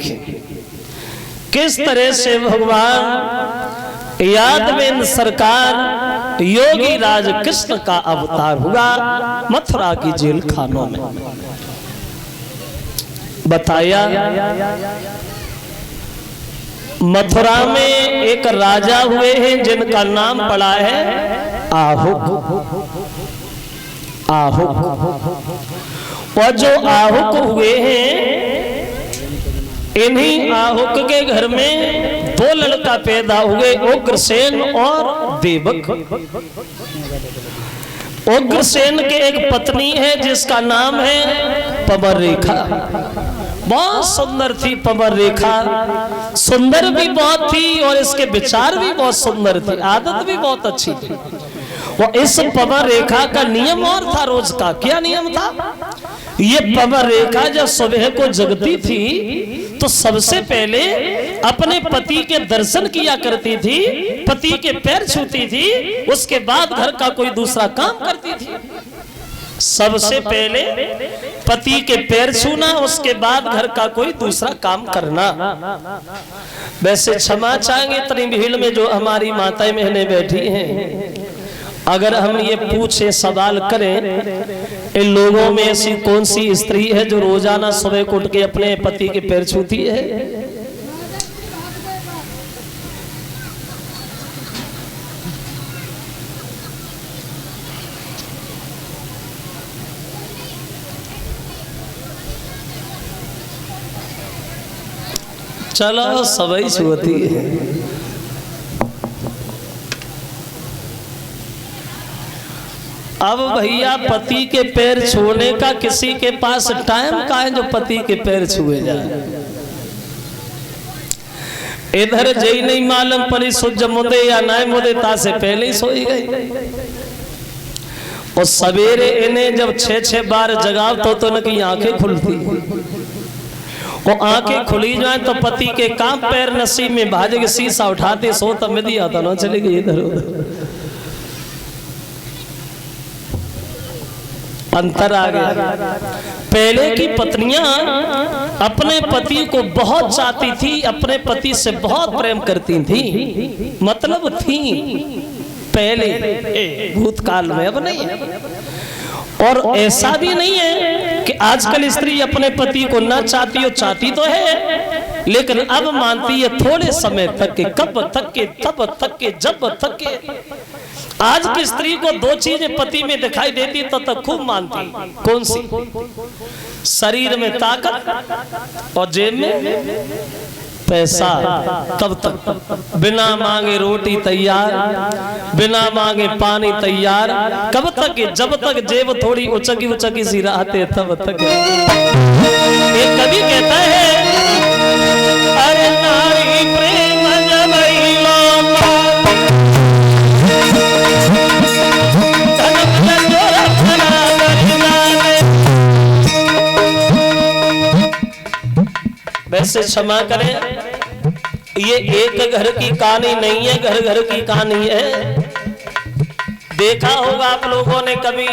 देखिए किस तरह से भगवान यादवेंद्र सरकार योगी राज कृष्ण का अवतार हुआ मथुरा की जेल खानों में। बताया मथुरा में एक राजा हुए हैं जिनका नाम पड़ा है आहुक। आहुक और जो आहुक हुए हैं इन्हीं आहुक के घर में दो लड़का पैदा हुए, उग्रसेन और देवक। उग्रसेन के एक पत्नी है जिसका नाम है पवन रेखा। बहुत सुंदर थी पवन रेखा, सुंदर भी बहुत थी और इसके विचार भी बहुत सुंदर थे, आदत भी बहुत अच्छी थी। और इस पवन रेखा का नियम और था रोज का। क्या नियम था? ये पवन रेखा जब सुबह को जगती थी तो सबसे पहले अपने पति के दर्शन किया करती थी, पति के पैर छूती थी, उसके बाद घर का कोई दूसरा काम करती थी। सबसे पहले पति के पैर छूना, उसके बाद घर का कोई दूसरा काम करना। वैसे क्षमा चाहेंगे इतनी भीड़ में जो हमारी माताएं बहनें बैठी हैं, अगर हम ये पूछे सवाल करें इन लोगों में ऐसी कौन सी स्त्री है जो रोजाना सुबह को उठ के अपने पति के पैर छूती है? चलो सबई छूती है। अब भैया पति के पैर छूने का किसी के पास टाइम का है जो पति के पैर छुए जाए? इधर जई नहीं मालूम पड़ी सुज मुदे या नाय मुदे ता से पहले ही सोई गई। और सवेरे इन्हें जब 6-6 बार जगाव तो इनकी आंखें खुलती, और आंखें खुली जाए तो पति के काम पैर नसीब में भाजे के शीशा उठाते सो तब में दिया था ना चले गई इधर उधर। अंतर आ गया। पहले की पत्नियां अपने पति को बहुत चाहती थी, अपने पति से बहुत प्रेम करती थी, मतलब थी पहले भूतकाल में, अब नहीं है। और ऐसा भी नहीं है कि आजकल स्त्री अपने पति को ना चाहती हो, चाहती तो है लेकिन अब मानती है थोड़े समय तक के, कब तक के, तब तक के, जब तक के। आज की स्त्री को दो चीजें पति में दिखाई देती तो तक खूब मानती। कौन सी? शरीर में ताकत और जेब में पैसा। तब तक बिना मांगे रोटी तैयार, बिना मांगे पानी तैयार। कब तक? जब तक जेब थोड़ी उचकी उचकी सी रहते तब तक। एक कवि कहता है अरे नारी प्रेम वैसे क्षमा करें, ये एक घर की कहानी नहीं है, घर घर की कहानी है। देखा होगा आप लोगों ने कभी,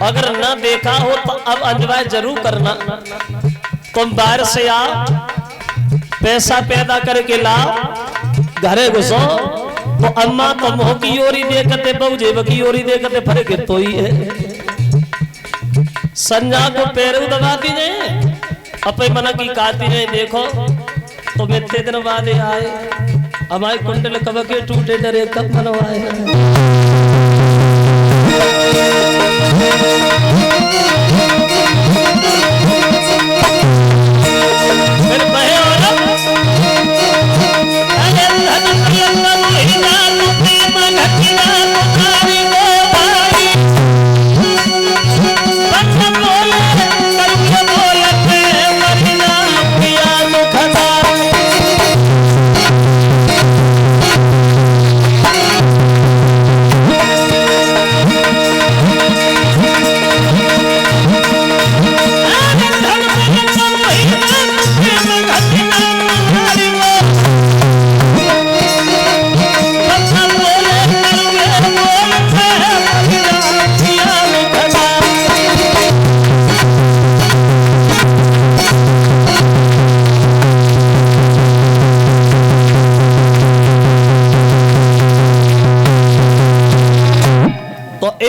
अगर ना देखा हो तो अब अजवाय जरूर करना। तुम बाहर से आओ, पैसा पैदा करके लाओ, घरे घुसो तो अम्मा तो मुंह की ओरी देखते, बहू जेब की ओरी देखते, फर्क तो ही है। संजा को पैर दबा दीजिए, अपने मन की काती ने देखो तो इतने दिन बाद आए, हमारे कुंडल कब के टूटे डरे कब मनवाए।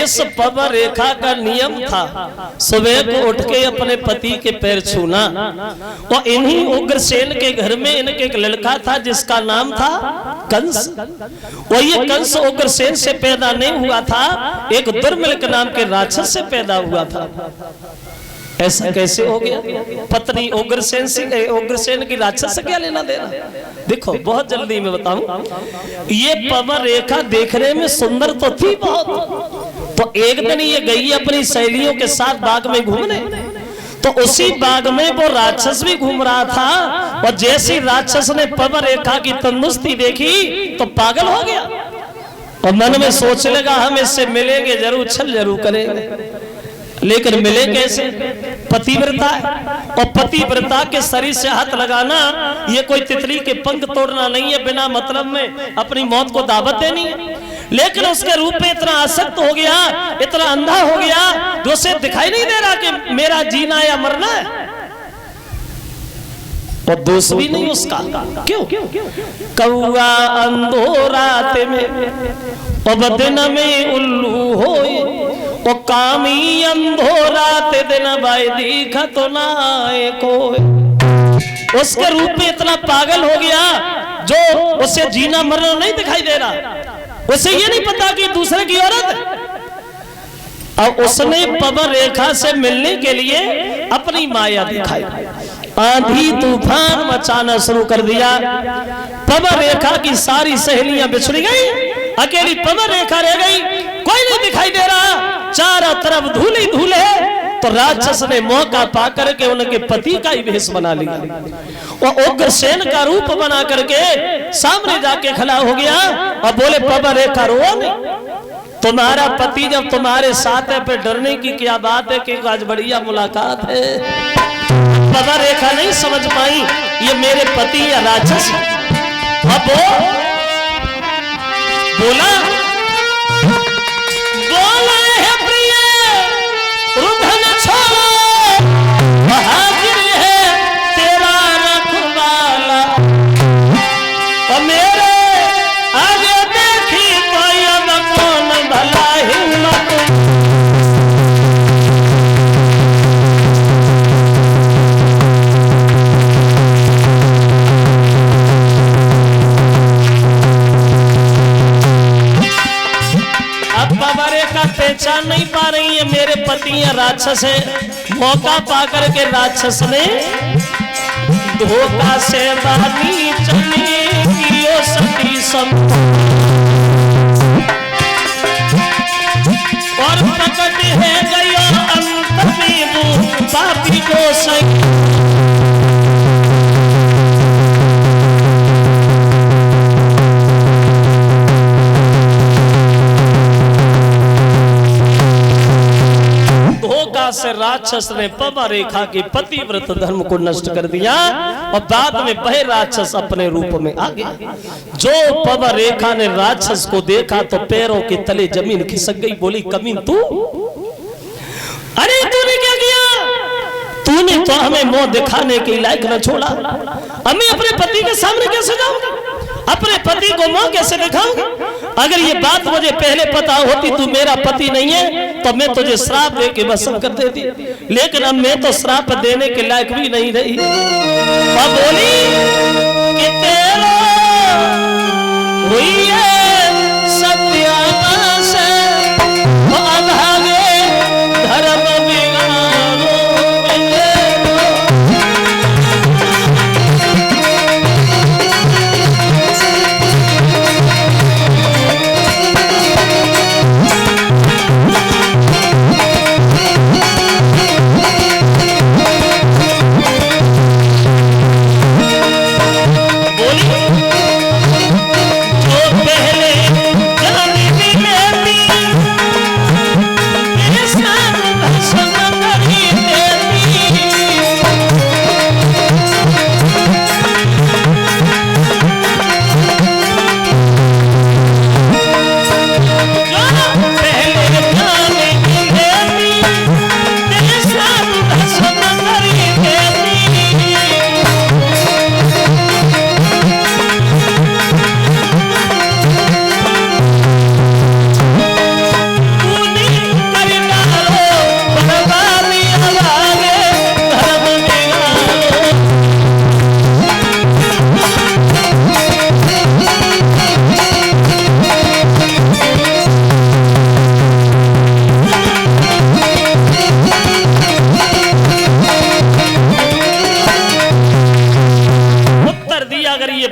इस पव रेखा का नियम था सुबह को उठ के अपने पति के पैर छूना। और इन्हीं उग्रसेन के घर में इनके एक लड़का था जिसका नाम था कंस। और ये कंस उग्रसेन से पैदा नहीं हुआ था, एक दुर्मिल नाम के राक्षस से पैदा हुआ था। ऐसा कैसे हो गया? पत्नी उग्रसेन से, उग्रसेन की राक्षस से क्या लेना देना? देखो बहुत जल्दी मैं बताऊं। ये पव रेखा देखने में सुंदर तो थी बहुत, तो एक दिन ये गई अपनी सहेलियों के साथ बाग में घूमने, तो उसी बाग में वो राक्षस भी घूम रहा था। और जैसी राक्षस ने पव रेखा की तंदुरुस्ती देखी तो पागल हो गया और मन में सोच लगा हम इससे मिलेंगे जरूर, छल जरूर करेंगे। लेकिन मिले कैसे? पतिव्रता है, और पतिव्रता के शरीर से हाथ लगाना ये कोई तितली के पंख तोड़ना नहीं है, बिना मतलब में अपनी मौत को दावत देनी है। लेकिन उसके रूप में इतना आसक्त हो गया, इतना अंधा हो गया, जो उसे दिखाई नहीं दे रहा कि मेरा जीना या मरना है। और दोष भी नहीं उसका। क्यों? कौआ अंधो रात में और दिन में उल्लू होए, ओ कामी अंधो रात दिन भाई दिखा तो ना कोई। उसके रूप में इतना पागल हो गया जो उसे जीना मरना नहीं दिखाई दे रहा। उसे ये नहीं पता कि दूसरे की औरत है। और उसने पव रेखा से मिलने के लिए अपनी माया दिखाई, आंधी तूफान मचाना शुरू कर दिया। पव रेखा की सारी सहेलियां बिछड़ गई, अकेली पव रेखा रह गई, कोई नहीं दिखाई दे रहा, चारों तरफ धूल ही धूल है। तो राक्षस ने मौका पाकर के उनके पति का ही भेष बना लिया और उग्रसेन का रूप बना करके सामने जाके खड़ा हो गया और बोले पव रेखा रो नहीं, तुम्हारा पति जब तुम्हारे साथ है फिर डरने की क्या बात है कि आज बढ़िया मुलाकात है। पव रेखा नहीं समझ पाई ये मेरे पति या राक्षस। अब वो बोला है प्रिय रुधन छोड़ो, बहादुर है तेरा रखवाला, और मेरे आगे देखी कोई अब कौन भला हिम्मत। पहचान नहीं पा रही है मेरे पति या राक्षस है। मौका पाकर के राक्षस ने धोखा से बानी चली कियो सती सम, और प्रकट है गयो अंत में वो पापी को सही। से राक्षस ने पव रेखा के पतिव्रत धर्म को नष्ट कर दिया और बाद में वह राक्षस अपने रूप में आ गया। जो पव रेखा ने राक्षस को देखा तो पैरों के तले जमीन खिसक गई, बोली कमीन तू, अरे तूने क्या किया? तूने तो हमें मुंह दिखाने के लायक न छोड़ा, हमें अपने पति के सामने कैसे जाऊंगा, अपने पति को मुंह कैसे दिखाऊंगा? अगर ये बात मुझे पहले पता होती तू मेरा पति नहीं है तो मैं तुझे श्राप दे के भस्म कर देती, लेकिन अब मैं तो श्राप देने के लायक भी नहीं रही। अब बोली कि तेरा हुई है सत्यानाश, अभागे धर्म बिगाड़ो।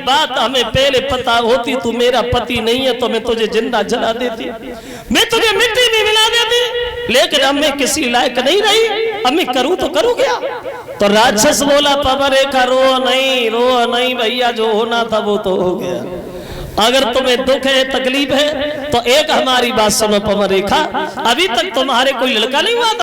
बात हमें पहले पता होती, तू मेरा पति नहीं है तो मैं तुझे जिंदा जला देती, मैं तुझे मिट्टी में मिला देती, लेकिन अब मैं किसी लायक नहीं रही, अब मैं करूं तो करूं क्या। तो राक्षस बोला पवरेखा रो नहीं भैया, जो होना था वो तो हो गया। अगर तुम्हें दुख है, तकलीफ है, तो एक हमारी बात सुनो पवरेखा, अभी तक तुम्हारे कोई लड़का नहीं हुआ था।